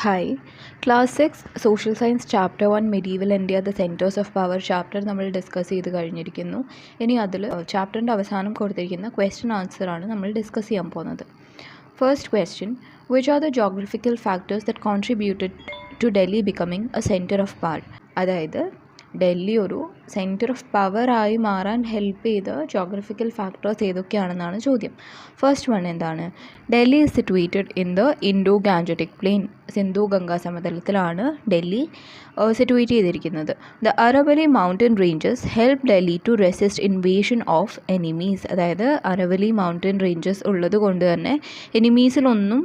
Hi. Class 6 social science chapter 1 medieval India the centres of power chapter നമ്മൾ discuss ചെയ്ത് കഴിഞ്ഞിരിക്കുന്നു. ഇനി അതിൽ ചാപ്റ്ററിൻ്റെ അവസാനം കൊടുത്തിരിക്കുന്ന ക്വസ്റ്റ്യൻ ആൻസറാണ് നമ്മൾ ഡിസ്കസ് ചെയ്യാൻ പോകുന്നത്. First question, which are the geographical factors that contributed to Delhi becoming a centre of power? അതായത് ഡൽഹി ഒരു സെൻറ്റർ ഓഫ് പവറായി മാറാൻ ഹെൽപ്പ് ചെയ്ത ജോഗ്രഫിക്കൽ ഫാക്ടേഴ്സ് ഏതൊക്കെയാണെന്നാണ് ചോദ്യം. ഫസ്റ്റ് വൺ എന്താണ്? Delhi is situated in the Indo Gangetic plain. Sindhu Ganga സമതലത്തിലാണ് ഡൽഹി സിറ്റുവേറ്റ് ചെയ്തിരിക്കുന്നത്. The Aravalli mountain ranges help Delhi to resist invasion of enemies. അതായത് Aravalli mountain ranges ഉള്ളത് കൊണ്ട് തന്നെ എനിമീസിലൊന്നും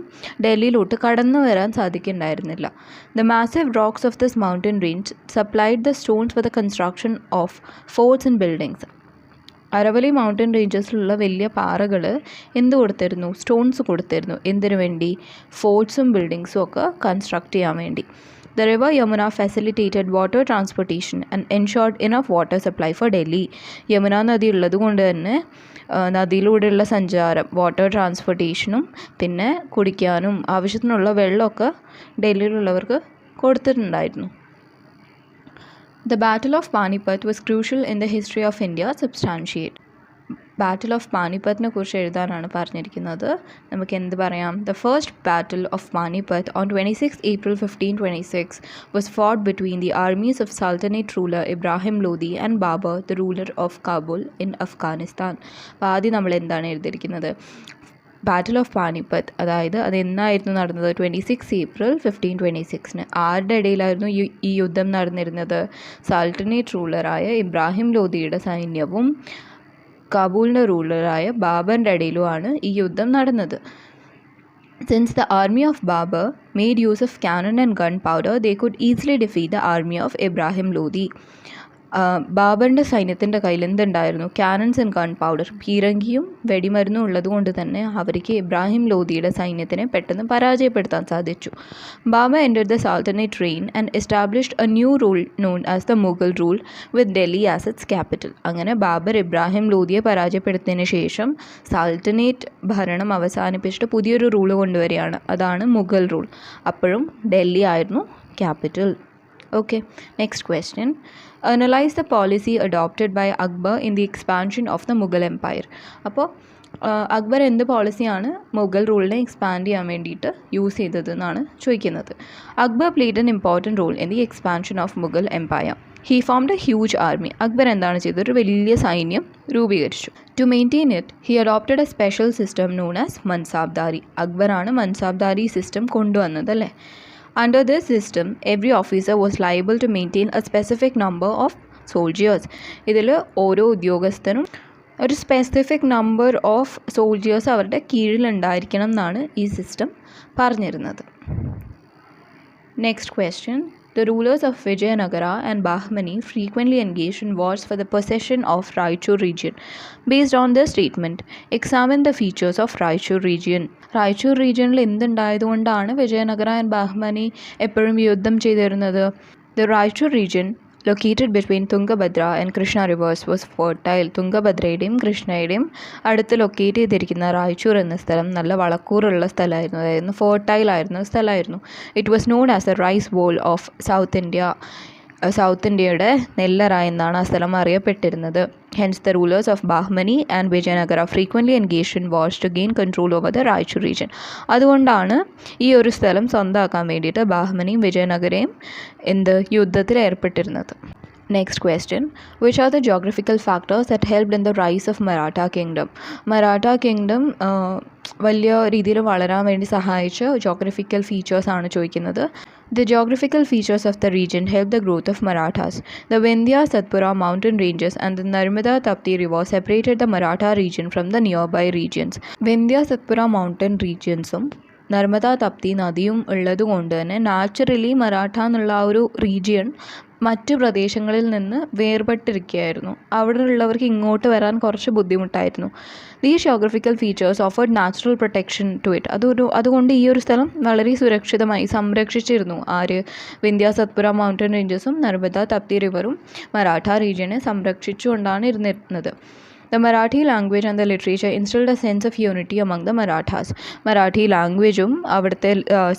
ഡൽഹിയിലോട്ട് കടന്നു വരാൻ സാധിക്കുന്നുണ്ടായിരുന്നില്ല. The massive rocks of this mountain range supplied the stones for the construction of forts and buildings. Aravalli mountain റേഞ്ചസിലുള്ള വലിയ പാറകൾ എന്ത് കൊടുത്തിരുന്നു? സ്റ്റോൺസ് കൊടുത്തിരുന്നു. എന്തിനു വേണ്ടി? ഫോർട്ട്സും ബിൽഡിങ്സും ഒക്കെ കൺസ്ട്രക്ട് ചെയ്യാൻ വേണ്ടി. The river Yamuna facilitated water transportation and ensured enough water supply for Delhi. Yamuna നദി ഉള്ളത് കൊണ്ട് തന്നെ നദിയിലൂടെയുള്ള സഞ്ചാരം, വാട്ടർ ട്രാൻസ്പോർട്ടേഷനും പിന്നെ കുടിക്കാനും ആവശ്യത്തിനുള്ള വെള്ളമൊക്കെ ഡൽഹിയിലുള്ളവർക്ക് കൊടുത്തിട്ടുണ്ടായിരുന്നു. The Battle of Panipat was crucial in the history of India. Substantiate. Battle of പാനിപ്പത്തിനെ കുറിച്ച് എഴുതാനാണ് പറഞ്ഞിരിക്കുന്നത്. നമുക്ക് എന്ത് പറയാം? The first battle of Panipat on 26 April 1526 was fought between the armies of Sultanate ruler Ibrahim Lodi and Babur, the ruler of Kabul in Afghanistan. അപ്പോൾ ആദ്യം നമ്മൾ എന്താണ് എഴുതിയിരിക്കുന്നത്? ബാറ്റിൽ ഓഫ് പാനിപ്പത്ത്, അതായത് അതെന്നായിരുന്നു നടന്നത്? 26 April 1526. ആരുടെ ഇടയിലായിരുന്നു ഈ യുദ്ധം നടന്നിരുന്നത്? സൾട്ടനേറ്റ് റൂളറായ ഇബ്രാഹിം ലോധിയുടെ സൈന്യവും കാബൂളിൻ്റെ റൂളറായ ബാബറിൻ്റെ ഇടയിലുമാണ് ഈ യുദ്ധം നടന്നത്. Since the army of Babur made use of cannon and gunpowder, they could easily defeat the army of Ibrahim Lodi. ബാബറിൻ്റെ സൈന്യത്തിൻ്റെ കയ്യിൽ എന്തുണ്ടായിരുന്നു? ക്യാനൻസ് ആൻഡ് ഗൺ പൗഡർ, പീരങ്കിയും വെടിമരുന്നും ഉള്ളത് കൊണ്ട് തന്നെ അവർക്ക് ഇബ്രാഹിം ലോധിയുടെ സൈന്യത്തിനെ പെട്ടെന്ന് പരാജയപ്പെടുത്താൻ സാധിച്ചു. Babur entered the Sultanate reign and established a new rule known as the Mughal rule with Delhi as its capital. അങ്ങനെ ബാബർ ഇബ്രാഹിം ലോധിയെ പരാജയപ്പെടുത്തിയതിന് ശേഷം സൾട്ടനേറ്റ് ഭരണം അവസാനിപ്പിച്ചിട്ട് പുതിയൊരു റൂള് കൊണ്ടുവരികയാണ്. അതാണ് മുഗൾ റൂൾ. അപ്പോഴും ഡൽഹി ആയിരുന്നു capital. Okay, next question. Analyze the policy adopted by Akbar in the expansion of the Mughal Empire. അപ്പോൾ അക്ബർ എന്ത് പോളിസിയാണ് മുഗൾ റൂളിനെ എക്സ്പാൻഡ് ചെയ്യാൻ വേണ്ടിയിട്ട് യൂസ് ചെയ്തതെന്നാണ് ചോദിക്കുന്നത്. Akbar played an important role in the expansion of Mughal empire. He formed a huge army. Akbar എന്താണ് ചെയ്തത്? ഒരു വലിയ സൈന്യം രൂപീകരിച്ചു. To maintain it he adopted a special system known as mansabdari. അക്ബറാണ് മൻസാബ്ദാരി സിസ്റ്റം കൊണ്ടുവന്നത് അല്ലേ. Under this system, every officer was liable to maintain a specific number of soldiers. ഇതിൽ ഓരോ ഉദ്യോഗസ്ഥനും ഒരു സ്പെസിഫിക് നമ്പർ ഓഫ് സോൾജിയേഴ്സ് അവരുടെ കീഴിലുണ്ടായിരിക്കണം എന്നാണ് ഈ സിസ്റ്റം പറഞ്ഞിരുന്നത്. Next question. The rulers of Vijayanagara and Bahmani frequently engaged in wars for the possession of Raichur region. Based on this statement, examine the features of Raichur region. Raichur regionിൽ എന്തുണ്ടായതുകൊണ്ടാണ് Vijayanagara and Bahmani എപ്പോഴും യുദ്ധം ചെയ്തിരുന്നത്? The Raichur region located between Tungabhadra and Krishna rivers was fertile. തുംഗഭദ്രയുടെയും കൃഷ്ണയുടെയും അടുത്ത് locate ചെയ്തിരിക്കുന്ന റായ്ചൂർ എന്ന സ്ഥലം നല്ല വളക്കൂറുള്ള സ്ഥലമായിരുന്നു. അതായത് ഫെർട്ടൈൽ ആയിരുന്ന സ്ഥലമായിരുന്നു. It was known as a rice bowl of South India. South ഇന്ത്യയുടെ നെല്ലറ എന്നാണ് ആ സ്ഥലം അറിയപ്പെട്ടിരുന്നത്. Hence the rulers of Bahmani and Vijayanagara frequently engaged in wars to gain control over the Raichur region. അതുകൊണ്ടാണ് ഈ ഒരു സ്ഥലം സ്വന്തമാക്കാൻ വേണ്ടിയിട്ട് ബാഹ്മനിയും വിജയനഗരയും എന്ത് യുദ്ധത്തിൽ ഏർപ്പെട്ടിരുന്നത്. Next question. Which are the geographical factors that helped in the rise of Maratha kingdom? Maratha kingdom വലിയ രീതിയിൽ വളരാൻ വേണ്ടി സഹായിച്ച ജോഗ്രഫിക്കൽ ഫീച്ചേഴ്സ് ആണ് ചോദിക്കുന്നത്. The geographical features of the region helped the growth of Marathas. The Vindhya Satpura mountain ranges and the Narmada Tapti river separated the Maratha region from the nearby regions. Vindhya Satpura mountain regionsum Narmada Tapti നദിയും ഉള്ളത് കൊണ്ട് തന്നെ naturally Maratha എന്നുള്ള ആ ഒരു region മറ്റു പ്രദേശങ്ങളിൽ നിന്ന് വേർപെട്ടിരിക്കുകയായിരുന്നു. അവിടെ ഉള്ളവർക്ക് ഇങ്ങോട്ട് വരാൻ കുറച്ച് ബുദ്ധിമുട്ടായിരുന്നു. These geographical features offered natural protection to it. അതുകൊണ്ട് ഈ ഒരു സ്ഥലം വളരെ സുരക്ഷിതമായി സംരക്ഷിച്ചിരുന്നു. ആര്? വിന്ധ്യ സത്പുര മൗണ്ടൻ റേഞ്ചസും നർമ്മദ തപ്തി റിവറും മറാഠ റീജിയനെ സംരക്ഷിച്ചുകൊണ്ടാണ് ഇരുന്നിരുന്നത്. The Marathi language and the literature instilled a sense of unity among the Marathas. Marathi ലാംഗ്വേജും അവിടുത്തെ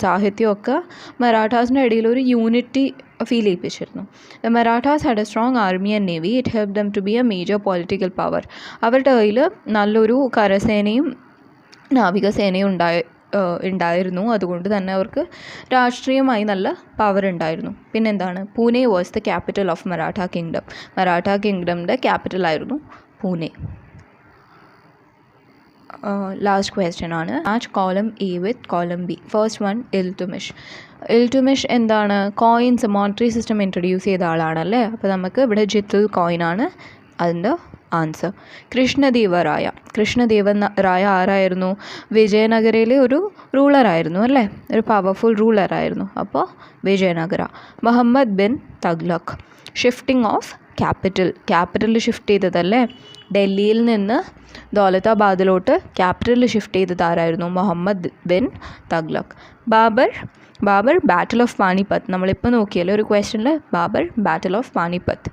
സാഹിത്യമൊക്കെ മറാഠാസിൻ്റെ ഇടയിൽ ഒരു യൂണിറ്റി ഫീൽ ചെയ്യിപ്പിച്ചിരുന്നു. The Marathas had a strong army and navy. It help them to be a major political power. അവരുടെ കയ്യിൽ നല്ലൊരു കരസേനയും നാവികസേനയും ഉണ്ടായിരുന്നു. അതുകൊണ്ട് തന്നെ അവർക്ക് രാഷ്ട്രീയമായി നല്ല പവർ ഉണ്ടായിരുന്നു. പിന്നെന്താണ്, Pune was the capital of Maratha kingdom. Maratha കിങ്ഡമിൻ്റെ ക്യാപിറ്റലായിരുന്നു പൂനെ. ലാസ്റ്റ് ക്വസ്റ്റ്യൻ ആണ്, match column A with column B. First one Iltutmish. Iltutmish എന്താണ്, കോയിൻസ് മോണിറ്ററി സിസ്റ്റം ഇൻട്രൊഡ്യൂസ് ചെയ്ത ആളാണല്ലേ. അപ്പോൾ നമുക്ക് ഇവിടെ ജിത്തുൽ കോയിനാണ് അതിൻ്റെ ആൻസർ. കൃഷ്ണദേവരായ. കൃഷ്ണദേവരായ ആരായിരുന്നു? വിജയനഗരയിലെ ഒരു റൂളറായിരുന്നു അല്ലേ, ഒരു പവർഫുൾ റൂളറായിരുന്നു. അപ്പോൾ Vijayanagara. Muhammad bin Tughlaq. Shifting of capital shift ചെയ്തതല്ലേ, ഡൽഹിയിൽ നിന്ന് ദൗലതാബാദിലോട്ട് ക്യാപിറ്റൽ ഷിഫ്റ്റ് ചെയ്തത് ആരായിരുന്നു? മുഹമ്മദ് ബിൻ തഗ്ലക്. Babur battle of Panipat. നമ്മളിപ്പോൾ നോക്കിയാലോ ഒരു ക്വസ്റ്റ്യനിൽ ബാബർ ബാറ്റിൽ ഓഫ് പാനിപ്പത്ത്.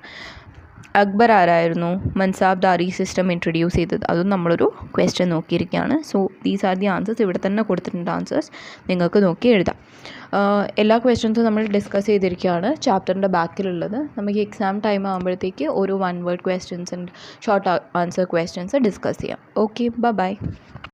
അക്ബർ ആരായിരുന്നു? മൻസാബ്ദാരി സിസ്റ്റം ഇൻട്രൊഡ്യൂസ് ചെയ്തത്. അതും നമ്മളൊരു ക്വസ്റ്റ്യൻ നോക്കിയിരിക്കുകയാണ്. So these are the answers. ഇവിടെ തന്നെ കൊടുത്തിട്ടുണ്ട് ആൻസേഴ്സ്, നിങ്ങൾക്ക് നോക്കി എഴുതാം. എല്ലാ ക്വസ്റ്റ്യൻസും നമ്മൾ ഡിസ്കസ് ചെയ്തിരിക്കുകയാണ് ചാപ്റ്ററിൻ്റെ ബാക്കിലുള്ളത്. നമുക്ക് എക്സാം ടൈം ആകുമ്പോഴത്തേക്ക് ഒരു 1 word questions and short answer questions discuss ചെയ്യാം. Okay, by.